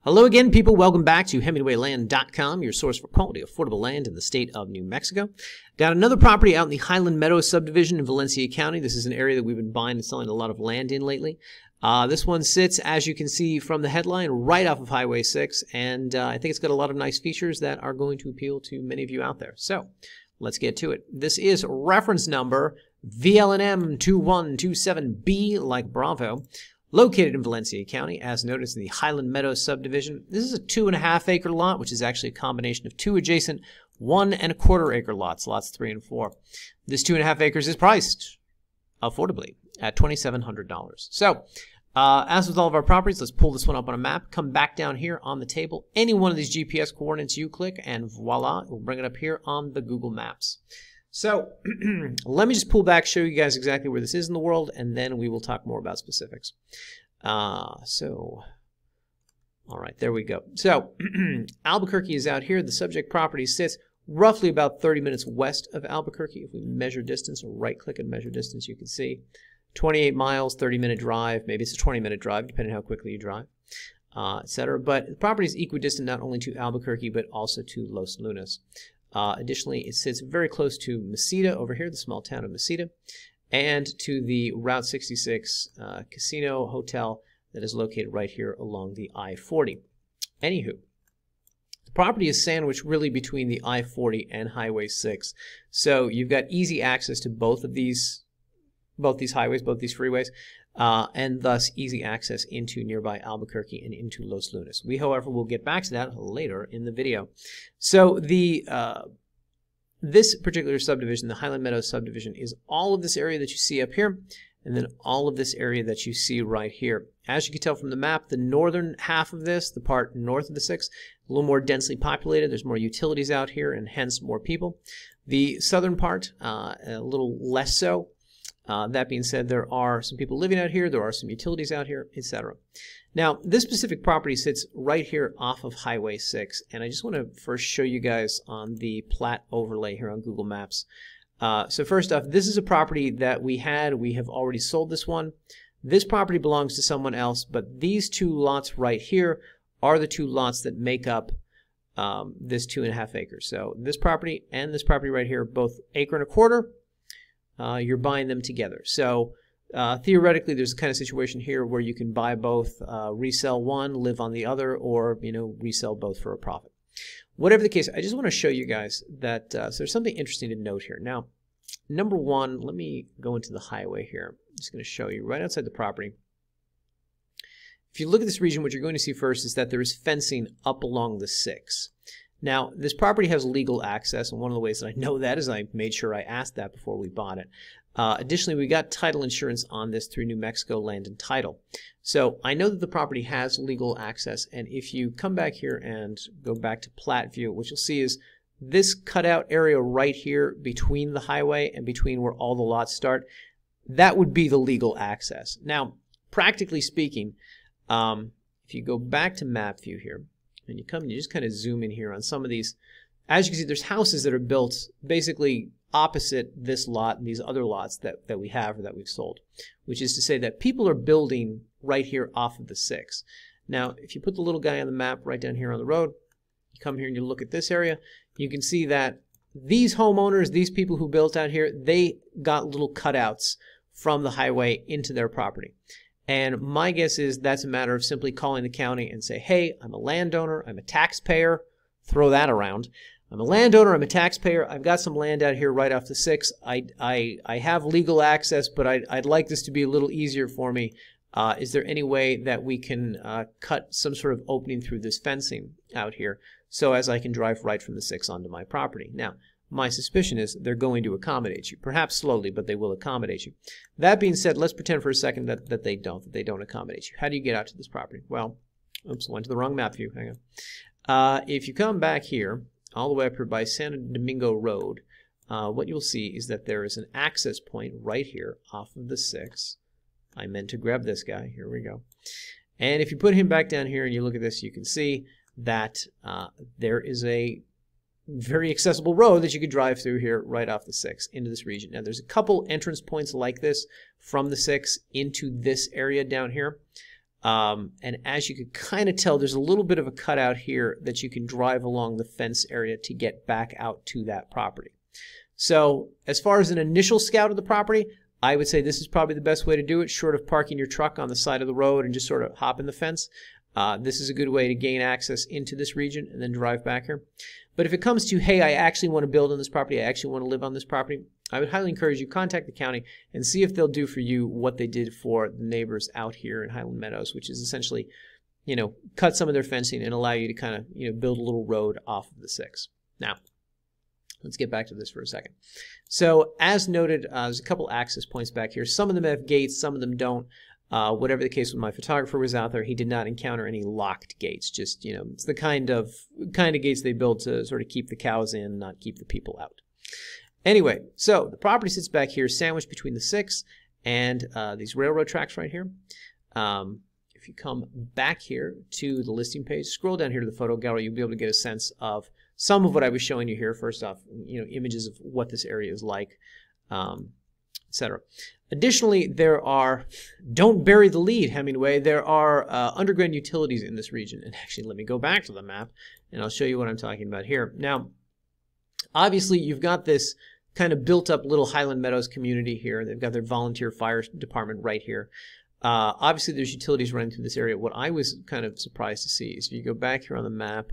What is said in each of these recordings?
Hello again, people. Welcome back to HemingwayLand.com, your source for quality, affordable land in the state of New Mexico. Got another property out in the Highland Meadows subdivision in Valencia County. This is an area that we've been buying and selling a lot of land in lately. This one sits, as you can see from the headline, right off of Highway 6, and I think it's got a lot of nice features that are going to appeal to many of you out there. So, let's get to it. This is reference number VLNM 2127B, like Bravo. Located in Valencia County, as noticed in the Highland Meadows subdivision. This is a 2.5 acre lot, which is actually a combination of two adjacent 1.25 acre lots, lots 3 and 4. This 2.5 acres is priced affordably at $2,700. So, as with all of our properties, let's pull this one up on a map, come back down here on the table. Any one of these GPS coordinates you click, and voila, it will bring it up here on the Google Maps. So, let me just pull back, show you guys exactly where this is in the world, and then we will talk more about specifics. All right, there we go. So, Albuquerque is out here. The subject property sits roughly about 30 minutes west of Albuquerque. If we measure distance, or right-click and measure distance, you can see 28 miles, 30-minute drive. Maybe it's a 20-minute drive, depending on how quickly you drive, etc. But the property is equidistant not only to Albuquerque, but also to Los Lunas. Additionally, it sits very close to Mesita over here, the small town of Mesita, and to the Route 66 casino hotel that is located right here along the I-40. Anywho, the property is sandwiched really between the I-40 and Highway 6, so you've got easy access to both these highways, both these freeways, and thus easy access into nearby Albuquerque and into Los Lunas. We, however, will get back to that later in the video. So this particular subdivision, the Highland Meadows subdivision, is all of this area that you see up here, and then all of this area that you see right here. As you can tell from the map, the northern half of this, the part north of the 6, a little more densely populated. There's more utilities out here, and hence more people. The southern part, a little less so. That being said, there are some people living out here, there are some utilities out here, etc. Now, this specific property sits right here off of Highway 6, and I just want to first show you guys on the plat overlay here on Google Maps. So first off, this is a property that we have already sold this one. This property belongs to someone else, but these two lots right here are the two lots that make up this 2.5 acres. So this property and this property right here, both 1.25 acres. You're buying them together. So theoretically, there's a kind of situation here where you can buy both, resell one, live on the other, or resell both for a profit. Whatever the case, I just want to show you guys that so there's something interesting to note here. Now, number one, let me go into the highway here. I'm just going to show you right outside the property. If you look at this region, what you're going to see first is that there is fencing up along the 6. Now, this property has legal access, and one of the ways that I know that is I made sure I asked that before we bought it. Additionally, we got title insurance on this through New Mexico Land and Title. So I know that the property has legal access, and if you come back here and go back to plat view, what you'll see is this cutout area right here between the highway and between where all the lots start, that would be the legal access. Now, practically speaking, if you go back to map view here, and you come and you just kind of zoom in here on some of these. As you can see, there's houses that are built basically opposite this lot and these other lots that we have or that we've sold, which is to say that people are building right here off of the 6. Now, if you put the little guy on the map right down here on the road, you come here and you look at this area, you can see that these homeowners, these people who built out here, they got little cutouts from the highway into their property. And my guess is that's a matter of simply calling the county and say, hey, I'm a landowner, I'm a taxpayer, throw that around. I'm a landowner, I'm a taxpayer, I've got some land out here right off the 6. I have legal access, but I'd like this to be a little easier for me. Is there any way that we can cut some sort of opening through this fencing out here so as I can drive right from the 6 onto my property? Now, my suspicion is they're going to accommodate you. Perhaps slowly, but they will accommodate you. That being said, let's pretend for a second that they don't accommodate you. How do you get out to this property? Well, oops, went to the wrong map view. Hang on. If you come back here, all the way up here by Santo Domingo Road, what you'll see is that there is an access point right here off of the 6. I meant to grab this guy. Here we go. And if you put him back down here and you look at this, you can see that there is a very accessible road that you could drive through here right off the 6 into this region. Now, there's a couple entrance points like this from the 6 into this area down here. And as you can kind of tell, there's a little bit of a cutout here that you can drive along the fence area to get back out to that property. So as far as an initial scout of the property, I would say this is probably the best way to do it, short of parking your truck on the side of the road and just sort of hopping the fence. This is a good way to gain access into this region and then drive back here. But if it comes to, hey, I actually want to build on this property, I actually want to live on this property, I would highly encourage you contact the county and see if they'll do for you what they did for the neighbors out here in Highland Meadows, which is essentially, cut some of their fencing and allow you to kind of, build a little road off of the 6. Now, let's get back to this for a second. So as noted, there's a couple access points back here. Some of them have gates, some of them don't. Whatever the case when my photographer was out there, he did not encounter any locked gates. Just, it's the kind of gates they build to sort of keep the cows in, not keep the people out. Anyway, so the property sits back here, sandwiched between the 6 and these railroad tracks right here. If you come back here to the listing page, scroll down here to the photo gallery, you'll be able to get a sense of some of what I was showing you here. First off, images of what this area is like, etc. Additionally, there are, don't bury the lead, Hemingway, there are underground utilities in this region. And actually, let me go back to the map, and I'll show you what I'm talking about here. Now, obviously, you've got this kind of built-up little Highland Meadows community here. They've got their volunteer fire department right here. Obviously, there's utilities running through this area. What I was kind of surprised to see is if you go back here on the map,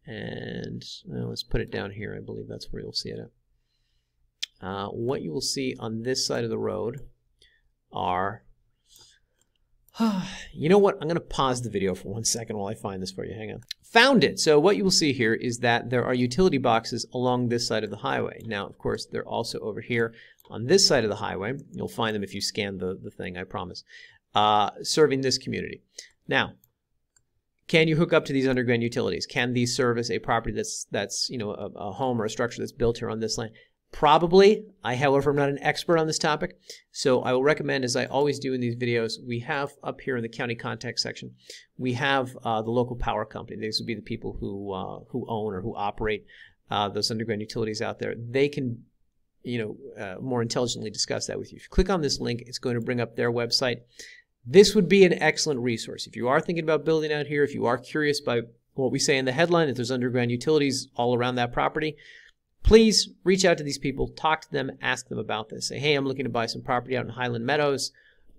and let's put it down here. I believe that's where you'll see it at. What you will see on this side of the road are, you know what, I'm going to pause the video for 1 second while I find this for you. Hang on. Found it. So what you will see here is that there are utility boxes along this side of the highway. Now, of course, they're also over here on this side of the highway. You'll find them if you scan the thing, I promise, serving this community. Now, can you hook up to these underground utilities? Can these service a property that's a home or a structure that's built here on this land? Probably. However, I'm not an expert on this topic, so I will recommend, as I always do in these videos, we have up here in the county contact section, we have the local power company. These would be the people who own or who operate those underground utilities out there. They can, more intelligently discuss that with you. If you click on this link, it's going to bring up their website. This would be an excellent resource. If you are thinking about building out here, if you are curious by what we say in the headline, if there's underground utilities all around that property, please reach out to these people, talk to them, ask them about this. Say, hey, I'm looking to buy some property out in Highland Meadows.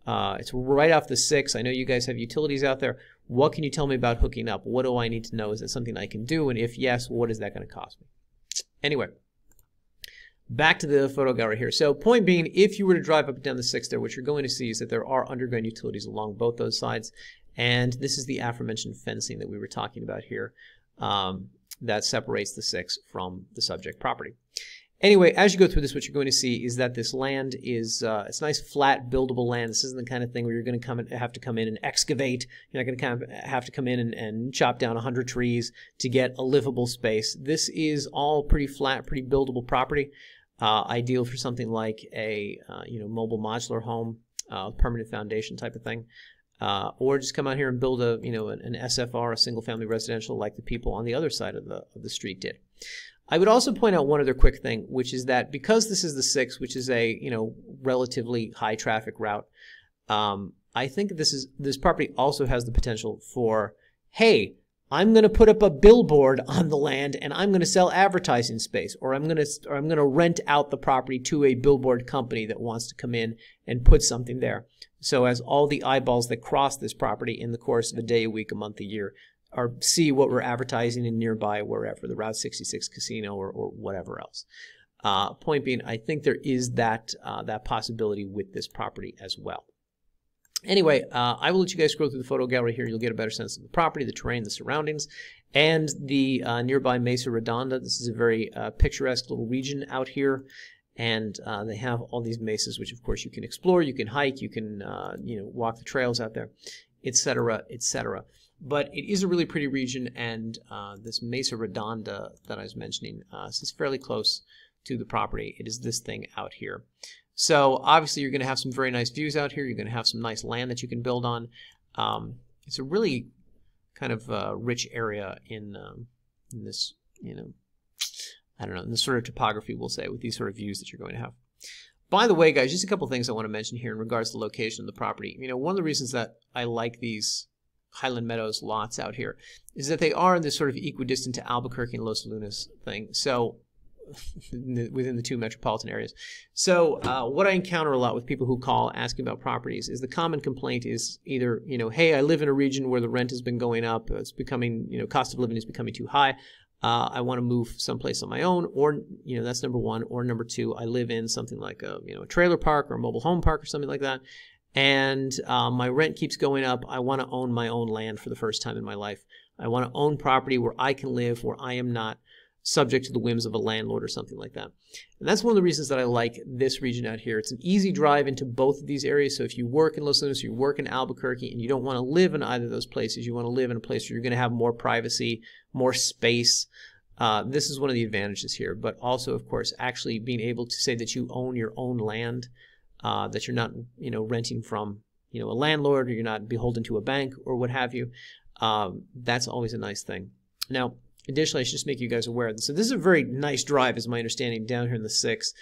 It's right off the 6. I know you guys have utilities out there. What can you tell me about hooking up? What do I need to know? Is that something I can do? And if yes, what is that going to cost me? Anyway, back to the photo gallery here. So point being, if you were to drive up and down the 6 there, what you're going to see is that there are underground utilities along both those sides. And this is the aforementioned fencing that we were talking about here. That separates the 6 from the subject property. Anyway, as you go through this, what you're going to see is that this land is it's nice, flat, buildable land. This isn't the kind of thing where you're going to have to come in and excavate. You're not going to have to come in and chop down 100 trees to get a livable space. This is all pretty flat, pretty buildable property, ideal for something like a mobile modular home, permanent foundation type of thing. Or just come out here and build an SFR, a single-family residential, like the people on the other side of the street did. I would also point out one other quick thing, which is that because this is the 6, which is a relatively high traffic route, I think this property also has the potential for, hey, I'm going to put up a billboard on the land and I'm going to sell advertising space, or I'm going to rent out the property to a billboard company that wants to come in and put something there. So as all the eyeballs that cross this property in the course of a day, a week, a month, a year, or see what we're advertising in nearby, wherever, the Route 66 casino or whatever else. Point being, I think there is that possibility with this property as well. Anyway, I will let you guys scroll through the photo gallery here. You'll get a better sense of the property, the terrain, the surroundings, and the nearby Mesa Redonda. This is a very picturesque little region out here, and they have all these mesas, which of course you can explore, you can hike, you can walk the trails out there, etc., etc. But it is a really pretty region, and this Mesa Redonda that I was mentioning is fairly close to the property. It is this thing out here. So obviously you're going to have some very nice views out here. You're going to have some nice land that you can build on. It's a really kind of rich area in this, I don't know, in this sort of topography, we'll say, with these sort of views that you're going to have. By the way, guys, just a couple things I want to mention here in regards to the location of the property. You know, one of the reasons that I like these Highland Meadows lots out here is that they are this sort of equidistant to Albuquerque and Los Lunas thing. So within the two metropolitan areas. So what I encounter a lot with people who call asking about properties is the common complaint is either, you know, hey, I live in a region where the rent has been going up, it's becoming, you know, cost of living is becoming too high. I want to move someplace on my own, or, you know, that's number one. Or number two, I live in something like a, you know, a trailer park or a mobile home park or something like that, and my rent keeps going up. I want to own my own land for the first time in my life. I want to own property where I can live, where I am not subject to the whims of a landlord or something like that. And that's one of the reasons that I like this region out here. It's an easy drive into both of these areas. So if you work in Los Lunas, you work in Albuquerque, and you don't want to live in either of those places, you want to live in a place where you're going to have more privacy, more space. This is one of the advantages here. But also, of course, actually being able to say that you own your own land, that you're not, you know, renting from, you know, a landlord, or you're not beholden to a bank or what have you. That's always a nice thing. Now, additionally, I should just make you guys aware. So this is a very nice drive, is my understanding, down here in the 6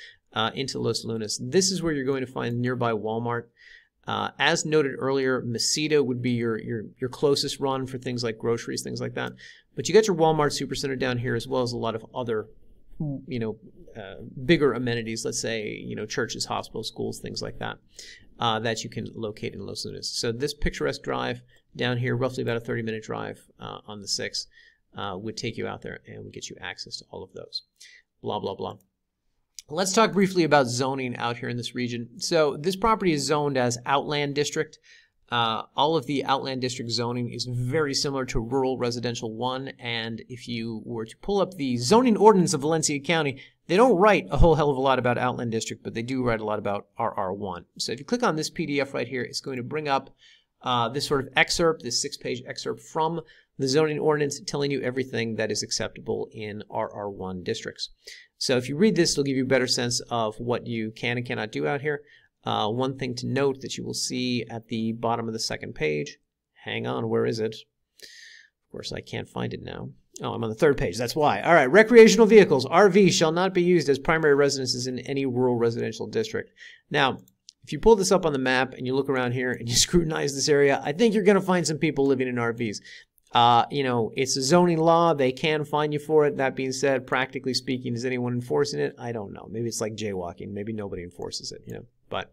into Los Lunas. This is where you're going to find nearby Walmart. As noted earlier, Mesita would be your closest run for things like groceries, things like that. But you got your Walmart Supercenter down here, as well as a lot of other, you know, bigger amenities. Let's say, you know, churches, hospitals, schools, things like that, that you can locate in Los Lunas. So this picturesque drive down here, roughly about a 30-minute drive on the 6. Would take you out there and would get you access to all of those. Blah, blah, blah. Let's talk briefly about zoning out here in this region. So this property is zoned as Outland District. All of the Outland District zoning is very similar to Rural Residential 1, and if you were to pull up the zoning ordinance of Valencia County, they don't write a whole hell of a lot about Outland District, but they do write a lot about RR1. So if you click on this PDF right here, it's going to bring up this sort of excerpt, this 6-page excerpt from the zoning ordinance telling you everything that is acceptable in RR1 districts. So if you read this, it'll give you a better sense of what you can and cannot do out here. One thing to note that you will see at the bottom of the 2nd page, hang on, where is it? Of course, I can't find it now. Oh, I'm on the 3rd page, that's why. All right, recreational vehicles, RV, shall not be used as primary residences in any rural residential district. Now, if you pull this up on the map and you look around here and you scrutinize this area, I think you're going to find some people living in RVs. You know, it's a zoning law. They can fine you for it. That being said, practically speaking, is anyone enforcing it? I don't know. Maybe it's like jaywalking. Maybe nobody enforces it, you know. But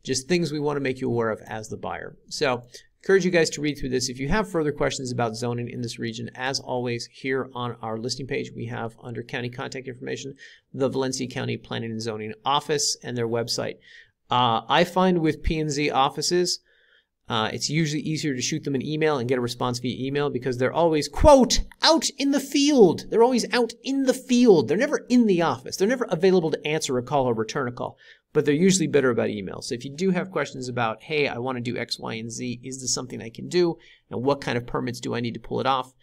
just things we want to make you aware of as the buyer. So, encourage you guys to read through this. If you have further questions about zoning in this region, as always, here on our listing page, we have under county contact information, the Valencia County Planning and Zoning Office and their website. I find with P&Z offices, it's usually easier to shoot them an email and get a response via email because they're always, quote, out in the field. They're always out in the field. They're never in the office. They're never available to answer a call or return a call, but they're usually better about email. So if you do have questions about, hey, I want to do X, Y, and Z, is this something I can do? And what kind of permits do I need to pull it off?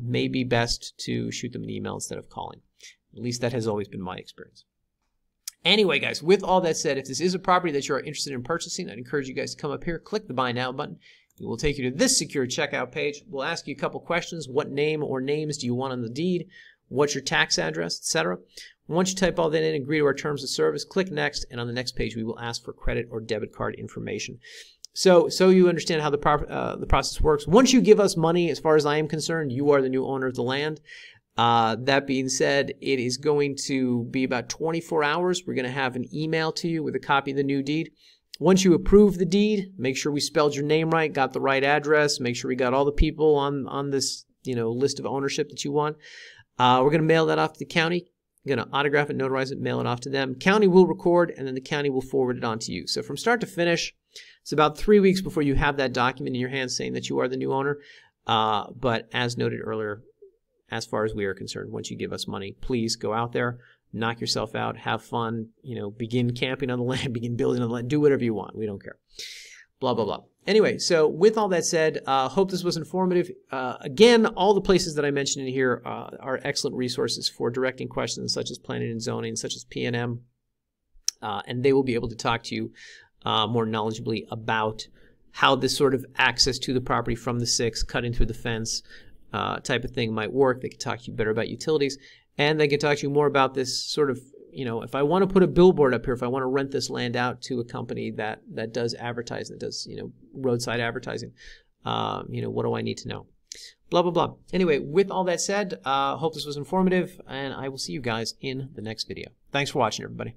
May be best to shoot them an email instead of calling. At least that has always been my experience. Anyway, guys, with all that said, if this is a property that you are interested in purchasing, I'd encourage you guys to come up here, click the Buy Now button. It will take you to this secure checkout page. We'll ask you a couple questions. What name or names do you want on the deed? What's your tax address, etc.? Once you type all that in and agree to our terms of service, click Next, and on the next page, we will ask for credit or debit card information. So you understand how the process works. Once you give us money, as far as I am concerned, you are the new owner of the land. That being said, it is going to be about 24 hours. We're going to have an email to you with a copy of the new deed. Once you approve the deed, make sure we spelled your name right, got the right address, make sure we got all the people on this, you know, list of ownership that you want. We're going to mail that off to the county. We're going to autograph it, notarize it, mail it off to them. County will record, and then the county will forward it on to you. So from start to finish, it's about 3 weeks before you have that document in your hand saying that you are the new owner. But as noted earlier, as far as we are concerned, once you give us money, please go out there, knock yourself out, have fun, you know, begin camping on the land, begin building on the land, do whatever you want. We don't care. Blah, blah, blah. Anyway, so with all that said, hope this was informative. Again, all the places that I mentioned in here are excellent resources for directing questions such as planning and zoning, such as P&M, and they will be able to talk to you more knowledgeably about how this sort of access to the property from the 6, cutting through the fence, type of thing might work. They can talk to you better about utilities, and they can talk to you more about this sort of you know, if I want to put a billboard up here, if I want to rent this land out to a company that does advertise, that does, you know, roadside advertising, you know, what do I need to know? Blah, blah, blah. Anyway, with all that said, hope this was informative, and I will see you guys in the next video. Thanks for watching, everybody.